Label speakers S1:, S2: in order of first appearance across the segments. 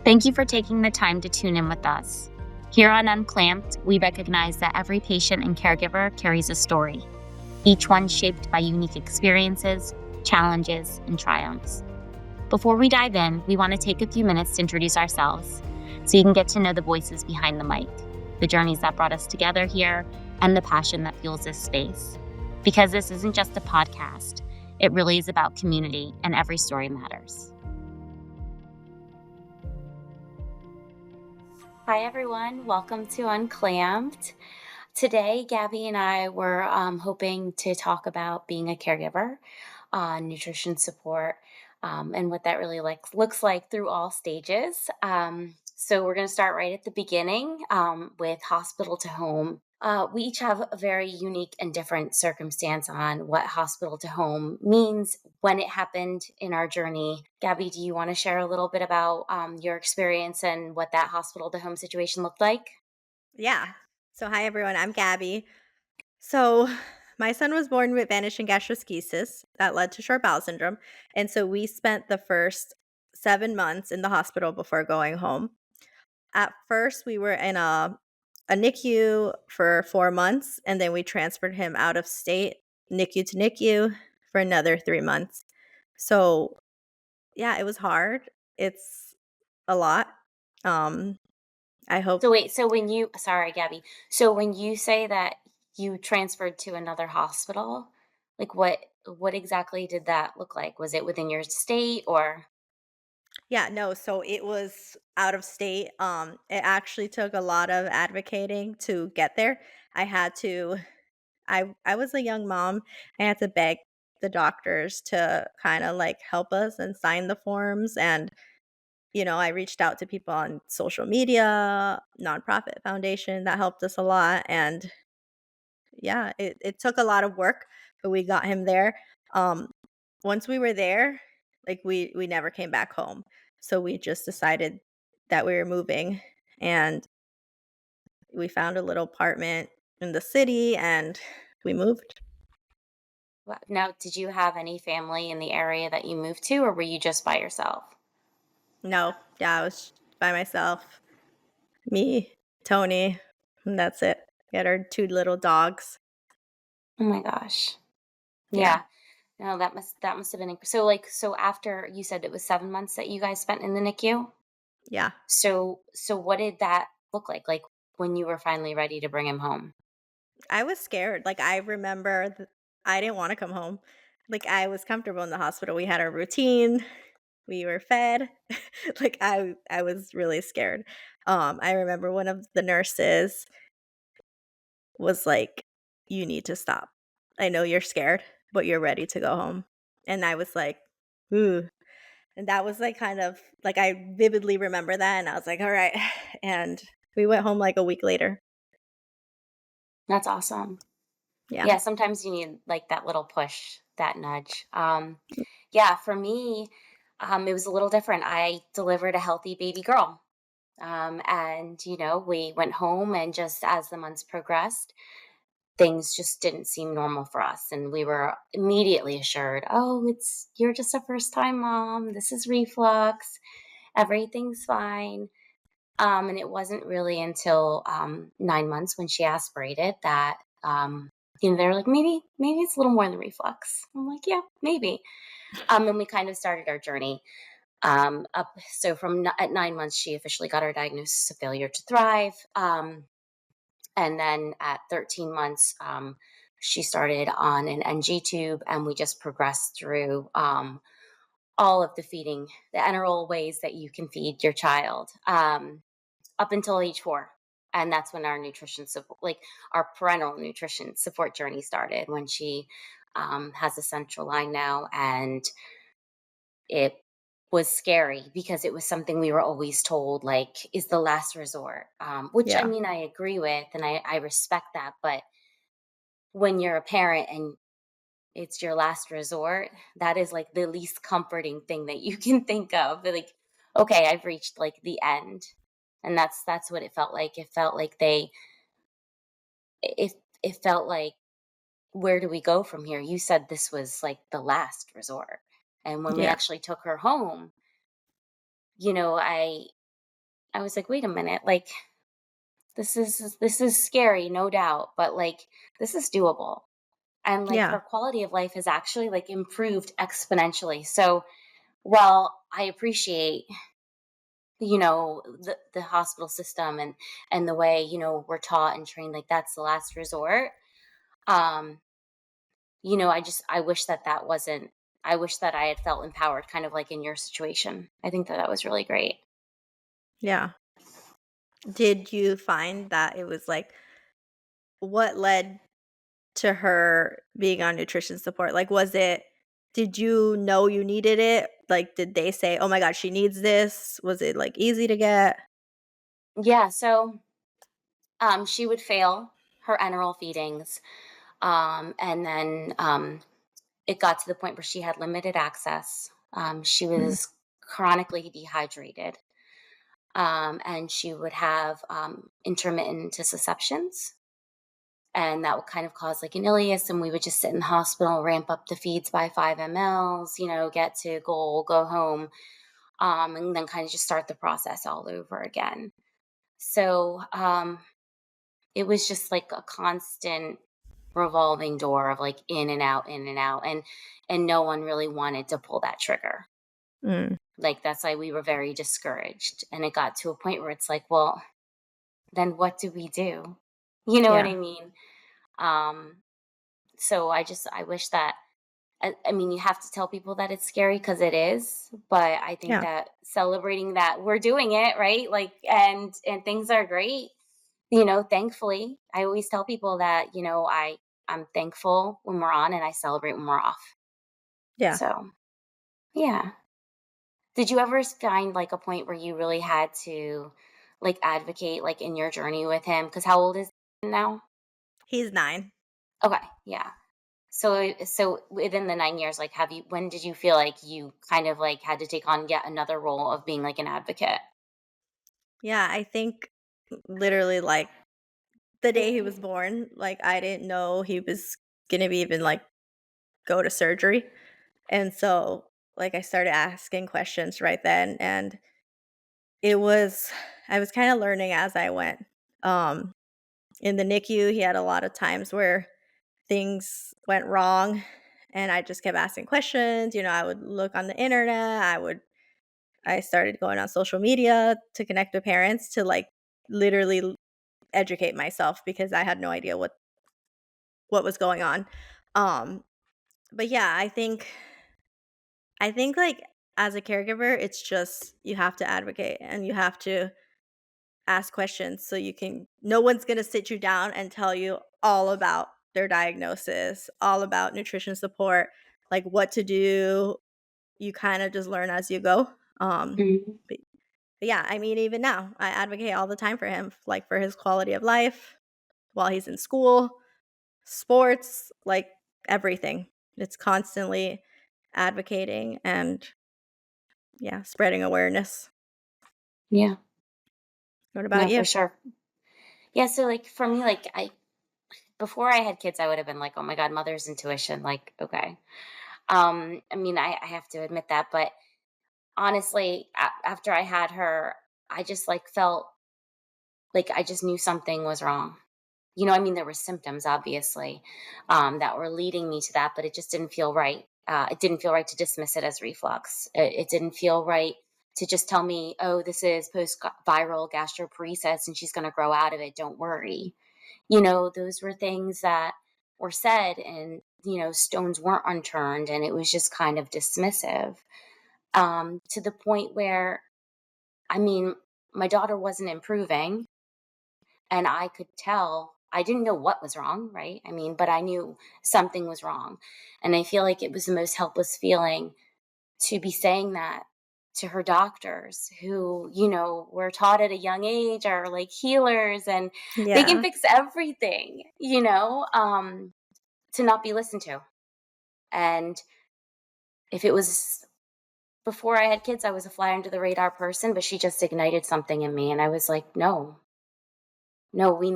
S1: Thank you for taking the time to tune in with us. Here on Unclamped, we recognize that every patient and caregiver carries a story, each one shaped by unique experiences, challenges, and triumphs. Before we dive in, we want to take a few minutes to introduce ourselves so you can get to know the voices behind the mic, the journeys that brought us together here, and the passion that fuels this space. Because this isn't just a podcast, it really is about community, and every story matters. Hi, everyone. Welcome to Unclamped. Today, Gabby and I were hoping to talk about being a caregiver, nutrition support, and what that really looks like through all stages. So we're going to start right at the beginning with hospital to home. We each have a very unique and different circumstance on what hospital to home means when it happened in our journey. Gabby, do you want to share a little bit about your experience and what that hospital to home situation looked like?
S2: Yeah. So, hi everyone. I'm Gabby. So, my son was born with vanishing gastroschisis that led to short bowel syndrome, and so we spent the first 7 months in the hospital before going home. At first, we were in a NICU for 4 months, and then we transferred him out of state, NICU to NICU, for another 3 months. So, yeah, it was hard. It's a lot. Um, I hope.
S1: So wait, so when you sorry, Gabby. So when you say that you transferred to another hospital, like what exactly did that look like? Was it within your state or
S2: Yeah, no, so it was out of state. It actually took a lot of advocating to get there. I had to I was a young mom. I had to beg the doctors to kind of like help us and sign the forms, and I reached out to people on social media, nonprofit foundation that helped us a lot, and yeah, it took a lot of work, but we got him there. Um, Once we were there, like we never came back home. So we just decided that we were moving, and we found a little apartment in the city and we moved.
S1: now did you have any family in the area that you moved to or were you just by yourself?
S2: No, yeah, I was by myself, me, Tony, and that's it. We had our two little dogs.
S1: Oh my gosh.
S2: Yeah.
S1: Yeah. No, that must have been so after you said it was 7 months that you guys spent in the NICU?
S2: Yeah.
S1: So what did that look like? Like when you were finally ready to bring him home?
S2: I was scared. Like, I remember I didn't want to come home. Like, I was comfortable in the hospital. We had our routine. We were fed. Like, I was really scared. I remember one of the nurses was like, "You need to stop. I know you're scared, but you're ready to go home." And I was like, "Ooh." And that was like kind of like I vividly remember that, and I was like, "All right." And we went home like a week later.
S1: That's awesome.
S2: Yeah.
S1: Yeah, sometimes you need like that little push, that nudge. Yeah, for me, it was a little different. I delivered a healthy baby girl. And, we went home, and just as the months progressed, things just didn't seem normal for us. And we were immediately assured, oh, you're just a first time mom. This is reflux. Everything's fine. And it wasn't really until 9 months when she aspirated that, they're like, maybe it's a little more than reflux. I'm like, yeah, maybe. And we kind of started our journey up. So at 9 months, she officially got her diagnosis of failure to thrive. And then at 13 months, she started on an NG tube, and we just progressed through all of the enteral ways that you can feed your child. Up until age 4. And that's when our nutrition support, like our parental nutrition support journey started, when she has a central line now. And it was scary because it was something we were always told, like, is the last resort, which I
S2: Yeah.
S1: mean, I agree with and I respect that. But when you're a parent and it's your last resort, that is like the least comforting thing that you can think of. Like, okay, I've reached like the end. And that's what it felt like. It felt like it felt like, where do we go from here? You said this was like the last resort. And when we
S2: Yeah.
S1: actually took her home, I I was like, wait a minute, like this is scary, no doubt, but like this is doable. And like
S2: Yeah.
S1: her quality of life has actually like improved exponentially. So while I appreciate, the hospital system and the way, we're taught and trained like that's the last resort, um, I wish that wasn't I wish that I had felt empowered kind of like in your situation. I think that was really great.
S2: Yeah. Did you find that it was like what led to her being on nutrition support? Like, did you know you needed it? Like, did they say, "Oh my god, she needs this"? Was it, like, easy to get?
S1: Yeah, so she would fail her enteral feedings. And then it got to the point where she had limited access. She
S2: Mhm,
S1: was chronically dehydrated. And she would have intermittent intussusceptions. And that would kind of cause like an ileus. And we would just sit in the hospital, ramp up the feeds by 5 mLs, get to goal, go home, and then kind of just start the process all over again. So it was just like a constant revolving door of like in and out, and no one really wanted to pull that trigger.
S2: mm,
S1: Like that's why we were very discouraged, and it got to a point where it's like, well, then what do we do? You know what
S2: yeah,
S1: I mean? Um so I wish that I mean, you have to tell people that it's scary because it is, but I think
S2: yeah,
S1: that celebrating that we're doing it, right? Like, and things are great. Thankfully, I always tell people that I'm thankful when we're on, and I celebrate when we're off.
S2: yeah.
S1: So yeah. Did you ever find like a point where you really had to like advocate like in your journey with him? Because how old is he now?
S2: He's 9.
S1: Okay, yeah. So within the 9 years, like, when did you feel like you kind of like had to take on yet another role of being like an advocate?
S2: Yeah, I think literally, like, the day he was born, like, I didn't know he was gonna be even, like, go to surgery, and so, like, I started asking questions right then, and it was I was kinda learning as I went. Um, in the NICU, he had a lot of times where things went wrong, and I just kept asking questions. I would look on the internet, I started going on social media to connect with parents to, like, literally educate myself because I had no idea what was going on. Um, but yeah, I think, like, as a caregiver, it's just you have to advocate and you have to ask questions so you can no one's gonna sit you down and tell you all about their diagnosis, all about nutrition support, like, what to do. You kinda just learn as you go.
S1: Mhm.
S2: But yeah, I mean, even now, I advocate all the time for him, like, for his quality of life while he's in school, sports, like, everything. It's constantly advocating and, yeah, spreading awareness.
S1: Yeah,
S2: What about
S1: no,
S2: you?
S1: for sure. Yeah, so like for me, like before I had kids, I would have been like, oh my God, mother's intuition. Like, okay. I mean, I have to admit that, but honestly, after I had her, I just like felt like I just knew something was wrong. I mean, there were symptoms, obviously, that were leading me to that, but it just didn't feel right. It didn't feel right to dismiss it as reflux. It didn't feel right to just tell me, oh, this is post viral gastroparesis and she's going to grow out of it. Don't worry. Those were things that were said, and, stones weren't unturned, and it was just kind of dismissive, to the point where, I mean, my daughter wasn't improving, and I could tell. I didn't know what was wrong, right? I mean, but I knew something was wrong. And I feel like it was the most helpless feeling to be saying that to her doctors who, were taught at a young age are like healers, and they can
S2: Yeah,
S1: fix everything, to not be listened to. And if it was before I had kids, I was a fly under the radar person, but she just ignited something in me. And I was like, no, no, we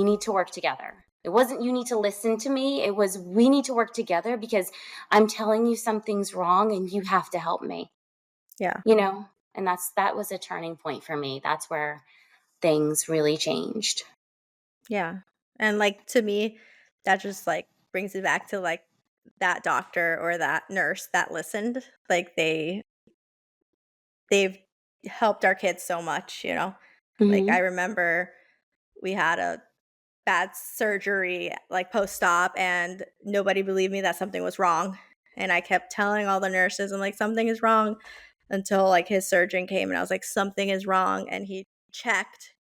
S1: need to work together. It wasn't you need to listen to me. It was we need to work together because I'm telling you something's wrong and you have to help me,
S2: yeah.
S1: you know? And that was a turning point for me. That's where things really changed.
S2: Yeah. And, like, to me, that just, like, brings it back to, like, that doctor or that nurse that listened. Like, they've helped our kids so much, you know? Like, I
S1: Mhm.
S2: remember we had a bad surgery, like, post-op, and nobody believed me that something was wrong, and I kept telling all the nurses, I'm like, "Something is wrong," until, like, his surgeon came, and I was like, "Something is wrong," and he checked,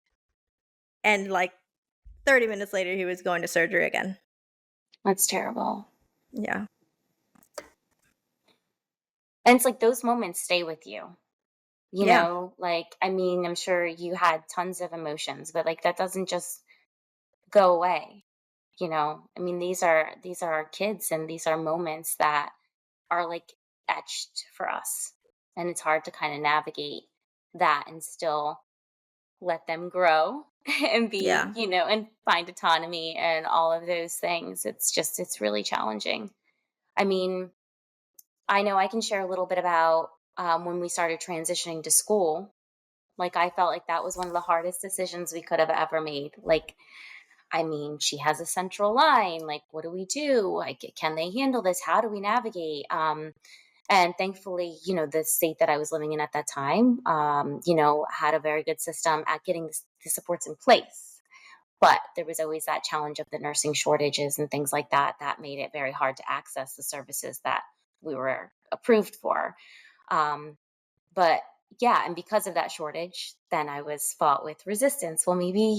S2: and, like, 30 minutes later, he was going to surgery again.
S1: That's terrible.
S2: Yeah.
S1: And it's like those moments stay with you.
S2: Yeah.
S1: Like, I mean, I'm sure you had tons of emotions, but like that doesn't just go away. I mean, these are our kids, and these are moments that are like etched for us. And it's hard to kind of navigate that and still let them grow and be,
S2: Yeah.
S1: and find autonomy and all of those things. It's really challenging. I mean, I know I can share a little bit about when we started transitioning to school. Like, I felt like that was one of the hardest decisions we could have ever made. Like, I mean, she has a central line. Like, what do we do? Like, can they handle this? How do we navigate? And thankfully, the state that I was living in at that time, had a very good system at getting the supports in place. But there was always that challenge of the nursing shortages and things like that that made it very hard to access the services that we were approved for. Um, but yeah, and because of that shortage, then I was fought with resistance. Well, maybe,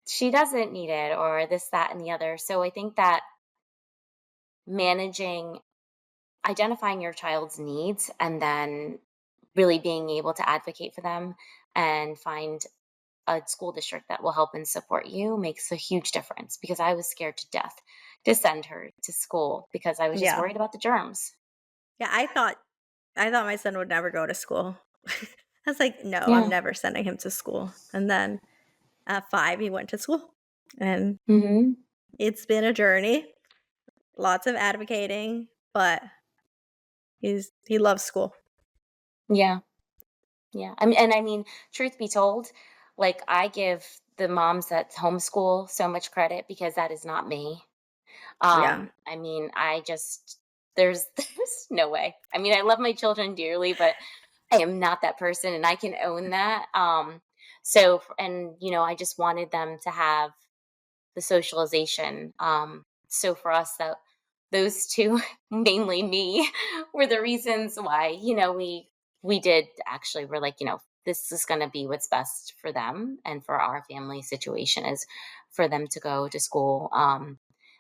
S1: she doesn't need it, or this, that, and the other. So I think that managing, identifying your child's needs, and then really being able to advocate for them and find a school district that will help and support you makes a huge difference, because I was scared to death to send her to school because I was just
S2: Yeah.
S1: worried about the germs.
S2: Yeah, I thought my son would never go to school. I was like, "No, I'm
S1: Yeah.
S2: never sending him to school." And then at 5, he went to school, and
S1: Hmm.
S2: it's been a journey, lots of advocating, but he loves school.
S1: Yeah. Yeah. I mean, truth be told, like, I give the moms that homeschool so much credit, because that is not me.
S2: Yeah.
S1: I mean, I just there's no way. I mean, I love my children dearly, but I am not that person, and I can own that. And I just wanted them to have the socialization. So for us, that those two, mainly me, were the reasons why, we did actually, we're like, this is going to be what's best for them and for our family situation, is for them to go to school,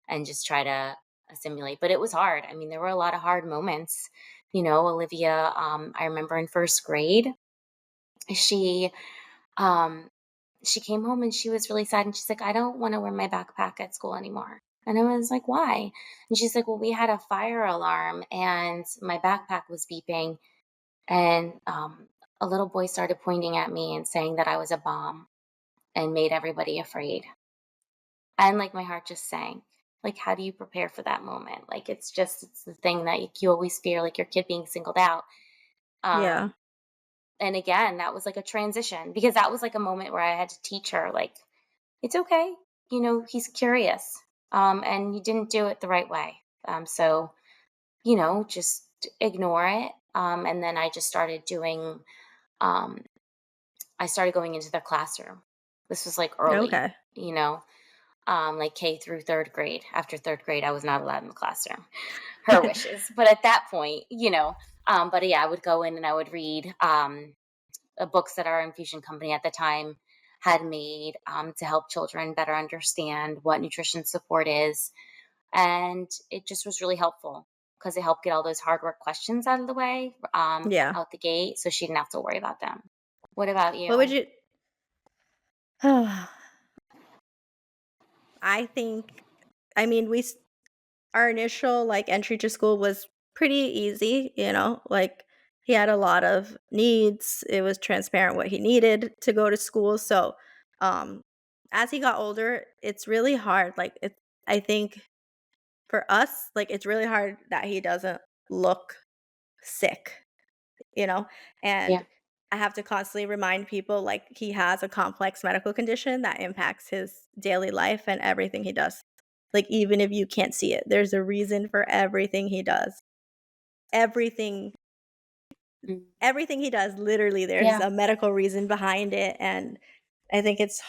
S1: and just try to assimilate. But it was hard. I mean, there were a lot of hard moments. Olivia, I remember in first grade, she um she came home and she was really sad, and she's like, I don't want to wear my backpack at school anymore. And I was like, why? And she's like, well, we had a fire alarm and my backpack was beeping, and a little boy started pointing at me and saying that I was a bomb, and made everybody afraid. And like my heart just sank. Like, how do you prepare for that moment? Like, it's the thing that you always fear, like your kid being singled out.
S2: Yeah.
S1: um and again, that was like a transition, because that was like a moment where I had to teach her, like, it's okay. He's curious. And you didn't do it the right way. So, just ignore it. And then um, I started going into the classroom. This was like early,
S2: Okay.
S1: like K through third grade. After third grade, I was not allowed in the classroom. Her wishes. But at that point, but yeah, I would go in and I would read books that our infusion company at the time had made, to help children better understand what nutrition support is. And it just was really helpful, because it helped get all those hard work questions out of the way,
S2: Yeah.
S1: out the gate, so she didn't have to worry about them. What about
S2: What would
S1: you?
S2: you I think I mean, our initial, like, entry to school was pretty easy, like, he had a lot of needs, it was transparent what he needed to go to school, so, um, as he got older, it's really hard, like, I think for us, like, it's really hard that he doesn't look sick, you know, and
S1: Yeah.
S2: I have to constantly remind people, like, he has a complex medical condition that impacts his daily life and everything he does. Like, even if you can't see it, there's a reason for everything he does. Everything
S1: Mm.
S2: everything he does, literally, there's
S1: Yeah.
S2: a medical reason behind it, and I think it's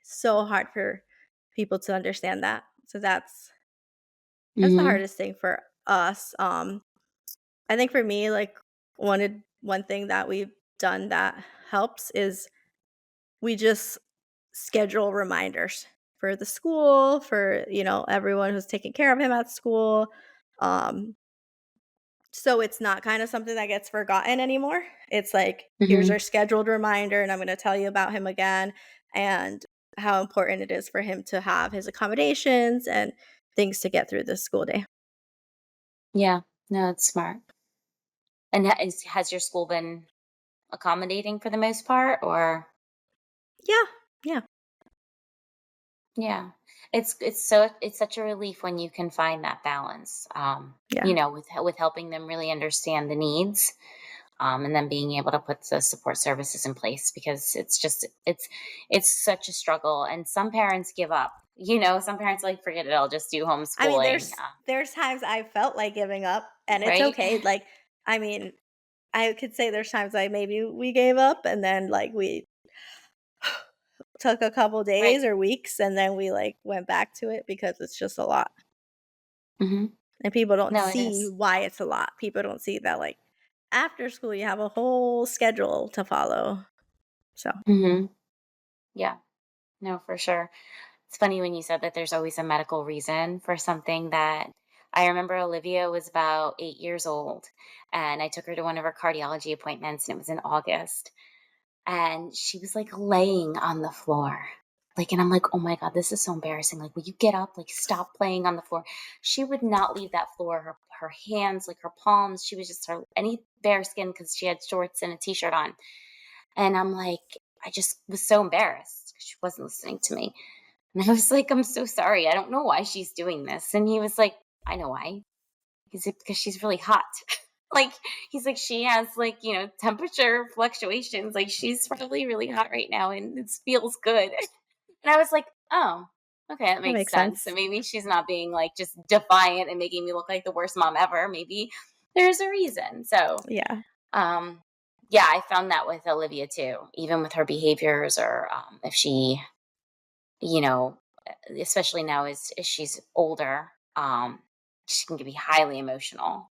S2: so hard for people to understand that. So that's the
S1: Mhm.
S2: hardest thing for us. I think for me, like, one thing that we've done that helps is we just schedule reminders for the school, for, everyone who's taking care of him at school, um, so it's not kinda something that gets forgotten anymore. It's like, "Here's our
S1: Mhm.
S2: scheduled reminder, and I'm gonna tell you about him again, and how important it is for him to have his accommodations and things to get through the school day."
S1: Yeah. No, that's smart. And has your school been accommodating for the most part, or
S2: Yeah, yeah,
S1: yeah. It's such a relief when you can find that balance.
S2: yeah.
S1: With helping them really understand the needs, and then being able to put the support services in place, because it's such a struggle, and some parents give up. Some parents are like, forget it, I'll just do
S2: I mean,
S1: homeschooling.
S2: there's times I felt like giving up, and it's
S1: Right?
S2: okay, like, I mean, I could say there's times, like, maybe we gave up, and then, like, we took a couple
S1: Right.
S2: days or weeks, and then we, like, went back to it because it's just a lot,
S1: Hmm.
S2: and people don't
S1: No, it
S2: see
S1: is.
S2: why it's a lot. People don't see that, like, after school, you have a whole schedule to follow, so
S1: Hmm. Yeah. No, for sure. It's funny when you said that there's always a medical reason for something. That I remember Olivia was about 8 years old, and I took her to one of her cardiology appointments, and it was in August. And she was like laying on the floor. Like, and I'm like, oh my God, this is so embarrassing. Like, will you get up? Like, stop playing on the floor. She would not leave that floor. Her hands, like her palms, she was just her any bare skin because she had shorts and a t-shirt on. And I'm like, I just was so embarrassed 'cause she wasn't listening to me. And I was like, I'm so sorry. I don't know why she's doing this. And he was like, I know why. He's like, because she's really hot. Like, he's like, she has like, temperature fluctuations. Like, she's probably really hot right now and it feels good. And I was like, oh, okay, that
S2: that
S1: makes
S2: makes
S1: sense. So
S2: sense.
S1: maybe she's not being like just defiant and making me look like the worst mom ever. Maybe there's a reason. So,
S2: Yeah,
S1: um, yeah, I found that with Olivia too, even with her behaviors, or if she, you know, especially now as she's older, she can be highly emotional,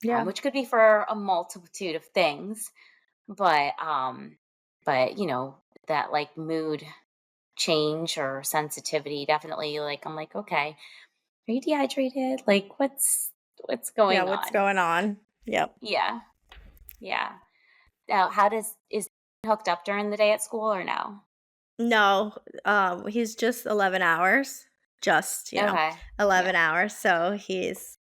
S2: yeah,
S1: which could be for a multitude of things, but that like mood change or sensitivity, definitely, like, I'm like, okay, are you dehydrated? Like, what's
S2: yeah,
S1: going
S2: what's
S1: on?
S2: going on? Yep.
S1: Yeah, yeah. Now, how does is hooked up during the day at school or no?
S2: No, he's just 11 hours, just,
S1: Okay.
S2: 11
S1: Yeah.
S2: hours, so he's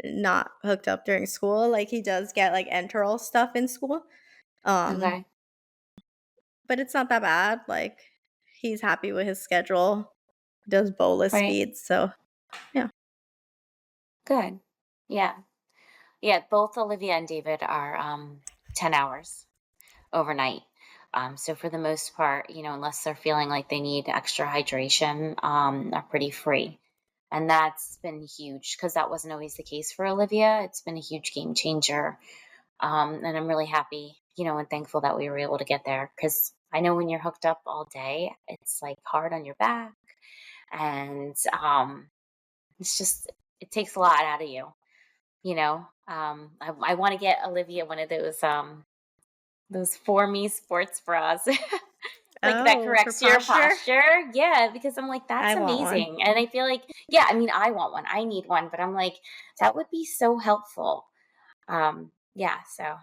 S2: not hooked up during school, like, he does get, like, enteral stuff in school, um,
S1: Okay.
S2: but it's not that bad, like, he's happy with his schedule, does bolus
S1: Right.
S2: feeds, so yeah.
S1: Good. Yeah. Yeah. Both Olivia and David are 10 hours overnight. So for the most part, unless they're feeling like they need extra hydration, are pretty free. And that's been huge because that wasn't always the case for Olivia. It's been a huge game changer. And I'm really happy, and thankful that we were able to get there, because I know when you're hooked up all day, it's like hard on your back. And it's just, it takes a lot out of you, I want to get Olivia one of those For Me sports bras, like, that
S2: Oh, for
S1: corrects your
S2: posture?
S1: posture. Yeah, because I'm like, that's
S2: I want one.
S1: amazing. And I feel like, yeah, I mean, I want one. I need one, but I'm like, that would be so helpful. Yeah, so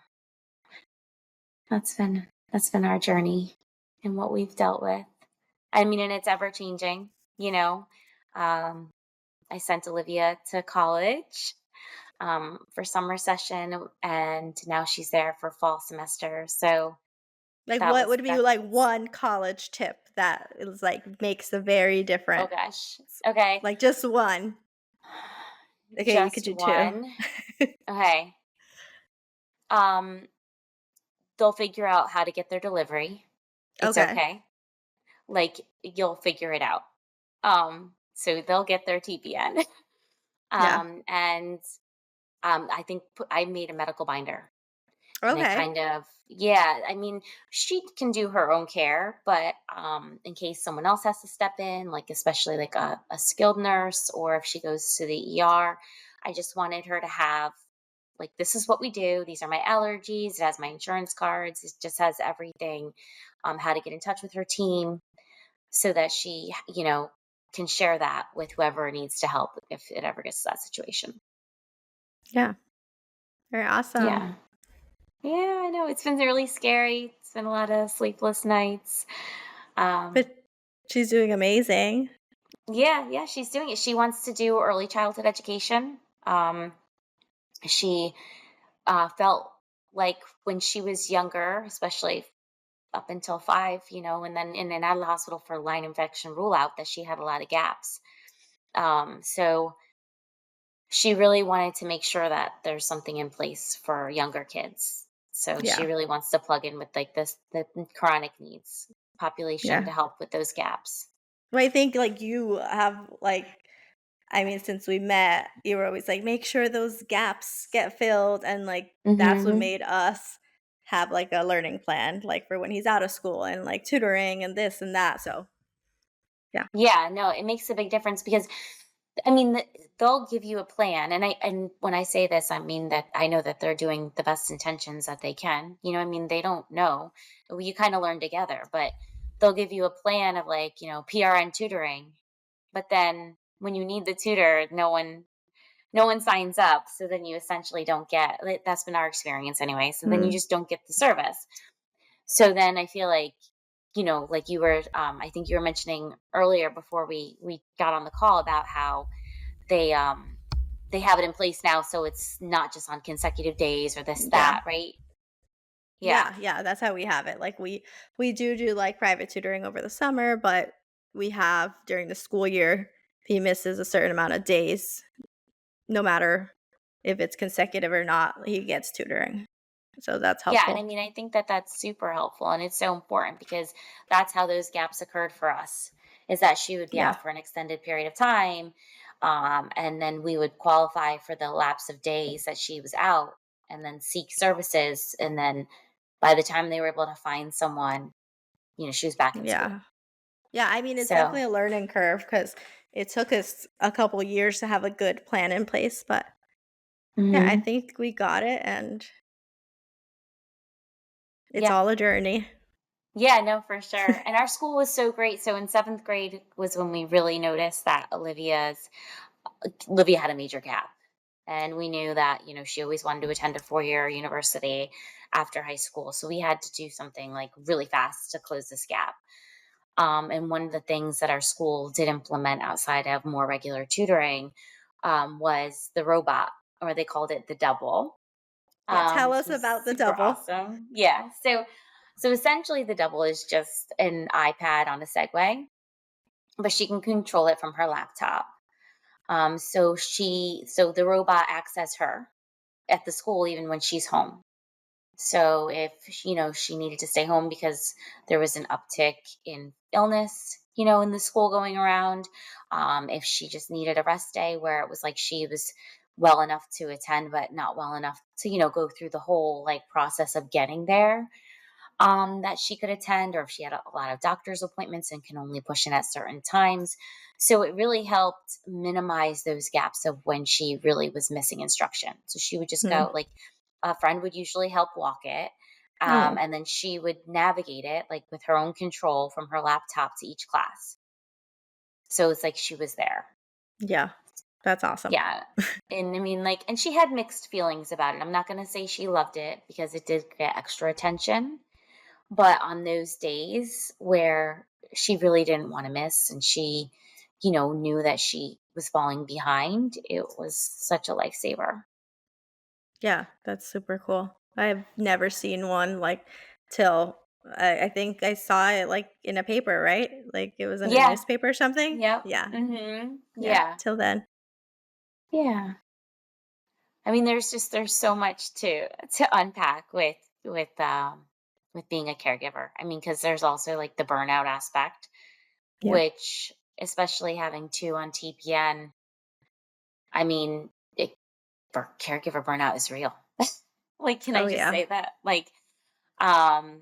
S1: that's been our journey and what we've dealt with. I mean, and it's ever changing, you know. Um, I sent Olivia to college for summer session, and now she's there for fall semester. So
S2: Like,
S1: that
S2: what
S1: was
S2: would be,
S1: that's
S2: like, one college tip that is, like, makes a very
S1: oh
S2: different
S1: gosh. Okay.
S2: like, just one. Okay, you could
S1: Just
S2: do 2.
S1: one. Okay. Um, they'll figure out how to get their delivery. It's
S2: Okay.
S1: okay. Like, you'll figure it out. So they'll get their TPN.
S2: Yeah.
S1: And I think I made a medical binder. And I
S2: Okay.
S1: kind of, yeah, I mean, she can do her own care, but in case someone else has to step in, like especially like a skilled nurse, or if she goes to the ER, I just wanted her to have, like, this is what we do. These are my allergies. It has my insurance cards. It just has everything, how to get in touch with her team so that she, can share that with whoever needs to help if it ever gets to that situation.
S2: Yeah. Very awesome.
S1: Yeah. Yeah, I know. It's been really scary. It's been a lot of sleepless nights. Um,
S2: But she's doing amazing.
S1: yeah, yeah, she's doing it. She wants to do early childhood education. She felt like when she was younger, especially up until 5, and then in and out of the hospital for line infection rule out, that she had a lot of gaps. So she really wanted to make sure that there's something in place for younger kids. So she
S2: Yeah.
S1: really wants to plug in with like the chronic needs population
S2: Yeah.
S1: to help with those gaps.
S2: Well, I think, like, you have, like, I mean, since we met, you were always like, "Make sure those gaps get filled," and, like, that's what
S1: Hmm.
S2: made us have, like, a learning plan, like, for when he's out of school and, like, tutoring and this and that, so yeah.
S1: Yeah, no, it makes a big difference because I mean, they'll give you a plan, and when I say this, I mean that I know that they're doing the best intentions that they can. I mean, they don't know. Well, you kind of learn together, but they'll give you a plan of, like, PRN tutoring. But then when you need the tutor, no one signs up. So then you essentially don't get. That's been our experience anyway. So then you
S2: Mm,
S1: just don't get the service. So then I feel like, like you were, I think you were mentioning earlier before we got on the call about how they um they have it in place now, so it's not just on consecutive days or this
S2: yeah.
S1: that, right? Yeah.
S2: Yeah, yeah, that's how we have it, like, we do, like, private tutoring over the summer, but we have during the school year, if he misses a certain amount of days, no matter if it's consecutive or not, he gets tutoring, so that's
S1: Yeah, and I
S2: helpful.
S1: mean, I think that that's super helpful, and it's so important because that's how those gaps occurred for us. Is that she would be
S2: Yeah,
S1: out for an extended period of time, and then we would qualify for the lapse of days that she was out, and then seek services, and then by the time they were able to find someone, she was back in school.
S2: yeah. Yeah, I mean, it's
S1: So,
S2: definitely a learning curve because it took us a couple years to have a good plan in place, but, yeah, I
S1: mhm.
S2: think we got it, and it's
S1: Yeah.
S2: all a journey.
S1: Yeah, no, for sure. And our school was so great. So in 7th grade was when we really noticed that Olivia had a major gap. And we knew that, she always wanted to attend a 4-year university after high school. So we had to do something like really fast to close this gap. And one of the things that our school did implement outside of more regular tutoring, was the robot, or they called it the double,
S2: Yeah, tell
S1: which
S2: us
S1: was
S2: about the
S1: super
S2: double.
S1: awesome. Yeah. So essentially the double is just an iPad on a Segway, but she can control it from her laptop. So the robot acts as her at the school even when she's home. So if she needed to stay home because there was an uptick in illness, in the school going around, if she just needed a rest day where it was like she was well enough to attend but not well enough to go through the whole like process of getting there, that she could attend, or if she had a lot of doctor's appointments and can only push in at certain times. So it really helped minimize those gaps of when she really was missing instruction. So she would just
S2: Hmm.
S1: go, like, a friend would usually help walk it.
S2: Oh,
S1: And then she would navigate it like with her own control from her laptop to each class. So it's like she was there.
S2: yeah, that's awesome.
S1: Yeah. And I mean, like, and she had mixed feelings about it. I'm not going to say she loved it because it did get extra attention, but on those days where she really didn't want to miss, and she, knew that she was falling behind, it was such a lifesaver.
S2: Yeah, that's super cool. I've never seen one, like, till I think I saw it, like, in a paper, right? Like, it was in a
S1: Yeah.
S2: newspaper or something?
S1: Yep.
S2: Yeah, yeah,
S1: Yeah.
S2: till then.
S1: Yeah. I mean, there's so much to unpack with with being a caregiver. I mean, because there's also like the burnout aspect,
S2: Yeah.
S1: which, especially having two on TPN, I mean, caregiver burnout is real. Like, can I
S2: Oh,
S1: just
S2: yeah.
S1: say that? Like, um,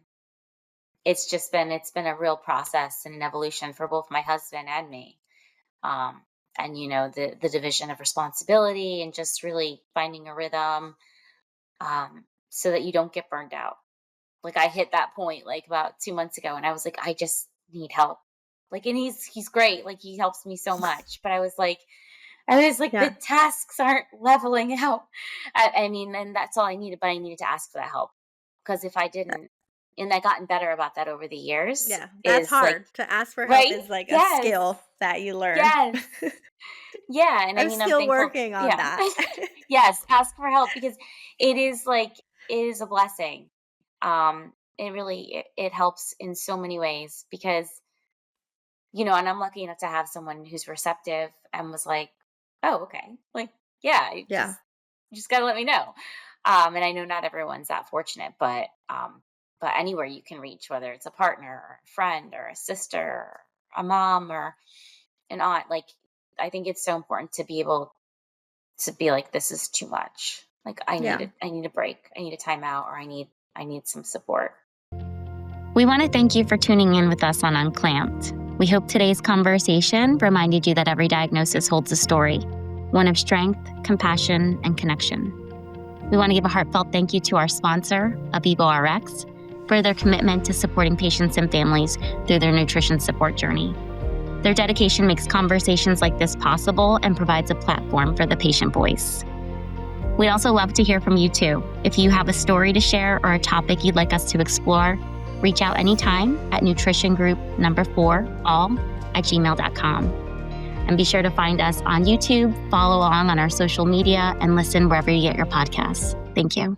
S1: it's been a real process and an evolution for both my husband and me. Um, and the division of responsibility and just really finding a rhythm, so that you don't get burned out. Like, I hit that point like about 2 months ago, and I was like, I just need help. Like, and he's great. Like, he helps me so much, but I was like, the
S2: Yeah.
S1: tasks aren't leveling out. I mean, and that's all I needed, but I needed to ask for that help, because if I
S2: That
S1: didn't, and I gotten better about that over the years,
S2: yeah, that's
S1: is like,
S2: hard. To ask for help
S1: right?
S2: is like a
S1: Yes.
S2: skill that you learn.
S1: Yes. Yeah. And I
S2: I'm
S1: mean, I'm
S2: still
S1: thankful.
S2: working on
S1: Yeah.
S2: that.
S1: Yes. Ask for help, because it is a blessing. It really, it helps in so many ways, because and I'm lucky enough to have someone who's receptive and was like, "Oh, okay. Like, yeah,
S2: Yeah.
S1: you just got to let me know." And I know not everyone's that fortunate, but anywhere you can reach, whether it's a partner or a friend or a sister or a mom or an aunt, like, I think it's so important to be able to be like, this is too much. Like,
S2: Yeah.
S1: I need a break. I need a timeout, or I need some support. We want to thank you for tuning in with us on Unclamped. We hope today's conversation reminded you that every diagnosis holds a story, one of strength, compassion, and connection. We want to give a heartfelt thank you to our sponsor, Avivo RX, for their commitment to supporting patients and families through their nutrition support journey. Their dedication makes conversations like this possible and provides a platform for the patient voice. We'd also love to hear from you too. If you have a story to share or a topic you'd like us to explore, reach out anytime at nutritiongroup4all@gmail.com. And be sure to find us on YouTube, follow along on our social media, and listen wherever you get your podcasts. Thank you.